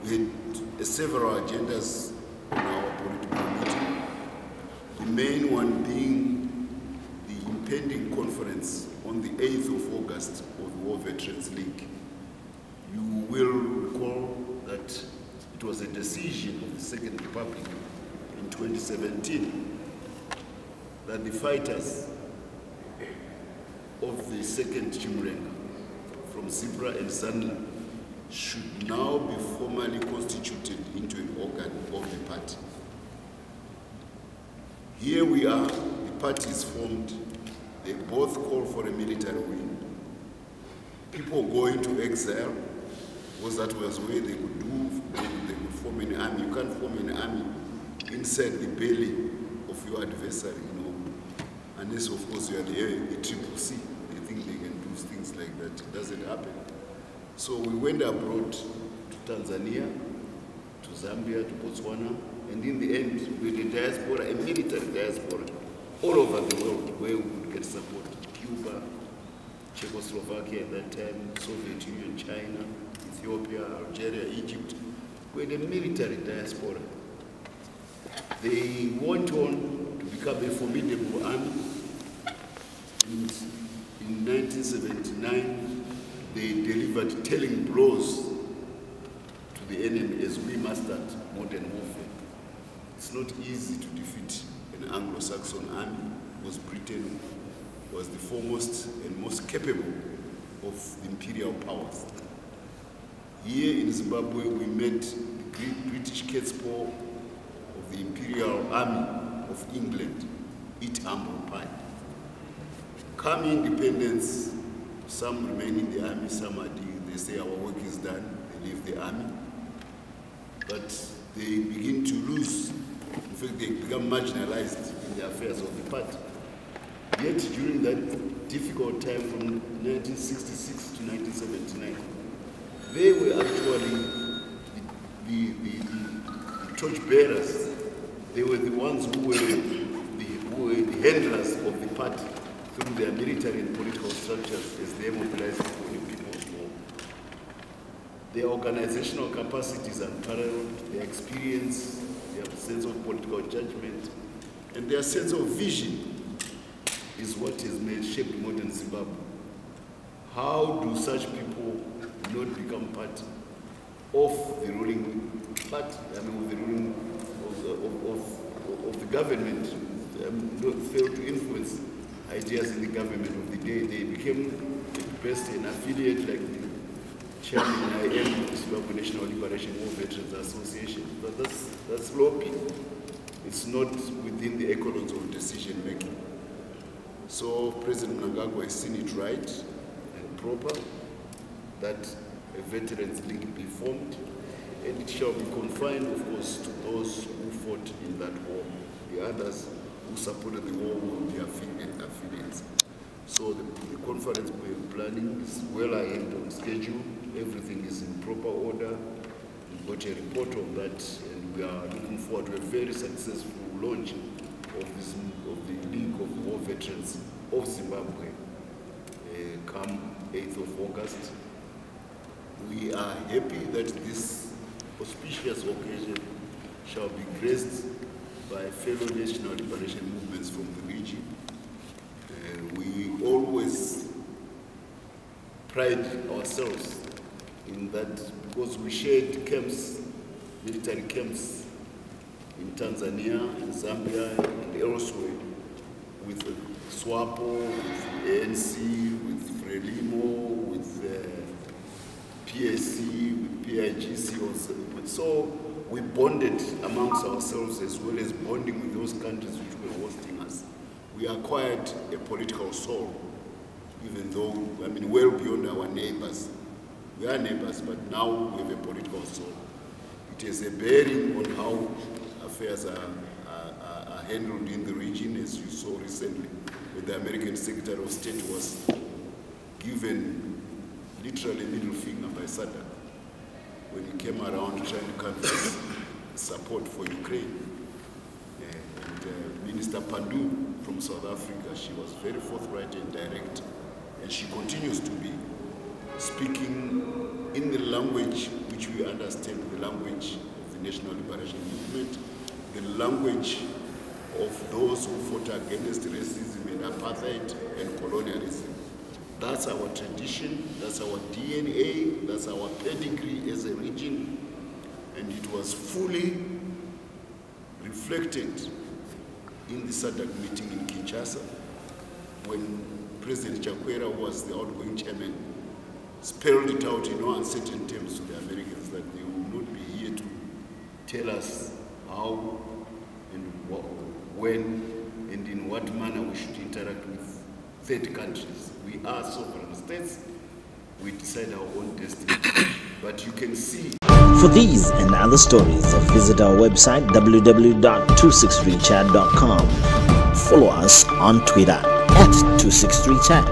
We had several agendas on our political meeting. The main one being the impending conference on the 8th of August of the War Veterans League. You will recall that it was a decision of the Second Republic in 2017 that the fighters of the Second Chimurenga from Zibra and Zanu should now be formally constituted into an organ of the party. Here we are, the party is formed, they both call for a military win. People go into exile, because that was where they could do, they could form an army. You can't form an army inside the belly of your adversary, you know, unless of course you are the Triple C. They think they can do things like that. It doesn't happen. So we went abroad to Tanzania, to Zambia, to Botswana, and in the end, with the diaspora, a military diaspora, all over the world, where we would get support. Cuba, Czechoslovakia at that time, Soviet Union, China, Ethiopia, Algeria, Egypt. We had a military diaspora. They went on to become a formidable army. And in 1979, they delivered telling blows to the enemy as we mastered modern warfare. It's not easy to defeat an Anglo-Saxon army, because Britain was the foremost and most capable of the imperial powers. Here in Zimbabwe, we met the great British catspaw of the Imperial Army of England, eat humble pie. Come independence, some remain in the army, some are they say our work is done, they leave the army. But they begin to lose. In fact, they become marginalized in the affairs of the party. Yet during that difficult time from 1966 to 1979, they were actually the torchbearers. They were the ones who were the handlers of the party through their military and political structures as they mobilized for the People's War. Their organizational capacities are unparalleled, their experience, their sense of political judgment, and their sense of vision is what has made shaped modern Zimbabwe. How do such people not become part of the ruling party, of the ruling of the government, not fail to influence ideas in the government of the day? They became at best an affiliate, like the chairman I am of the Zimbabwe National Liberation War Veterans Association. But that's lobbying. It's not within the echelons of decision making. So President Mnangagwa has seen it right and proper that a veterans league be formed, and it shall be confined, of course, to those who fought in that war. The others who supported the war will be affiliates. So the conference we're planning is well ahead on schedule. Everything is in proper order. We've got a report of that, and we are looking forward to a very successful launch of the League of War Veterans of Zimbabwe come 8th of August. We are happy that this auspicious occasion shall be graced by fellow national liberation movements from the region. We always pride ourselves in that, because we shared camps, military camps in Tanzania, in Zambia, and elsewhere, with SWAPO, with ANC, with FRELIMO, with PSC, with PIGC also. So we bonded amongst ourselves as well as bonding with those countries which were hosting us. We acquired a political soul, even though, well beyond our neighbors. We are neighbors, but now we have a political soul. It has a bearing on how affairs are handled in the region, as you saw recently, where the American Secretary of State was given literally middle finger by Saddam when he came around trying to canvass support for Ukraine. And Minister Pandu from South Africa, she was very forthright and direct, and she continues to be, speaking in the language which we understand the language of the National Liberation Movement, the language of those who fought against racism and apartheid and colonialism. That's our tradition, that's our DNA, that's our pedigree as a region, and it was fully reflected in the SADC meeting in Kinshasa when President Chakwera was the outgoing chairman, spelled it out in no uncertain terms to the Americans that they will not be here to tell us how and when and in what manner we should interact with third countries. We are sovereign states, we decide our own destiny. But you can see. For these and other stories, visit our website www.263chat.com. Follow us on Twitter @263chat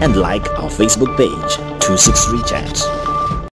and like our Facebook page 263chat.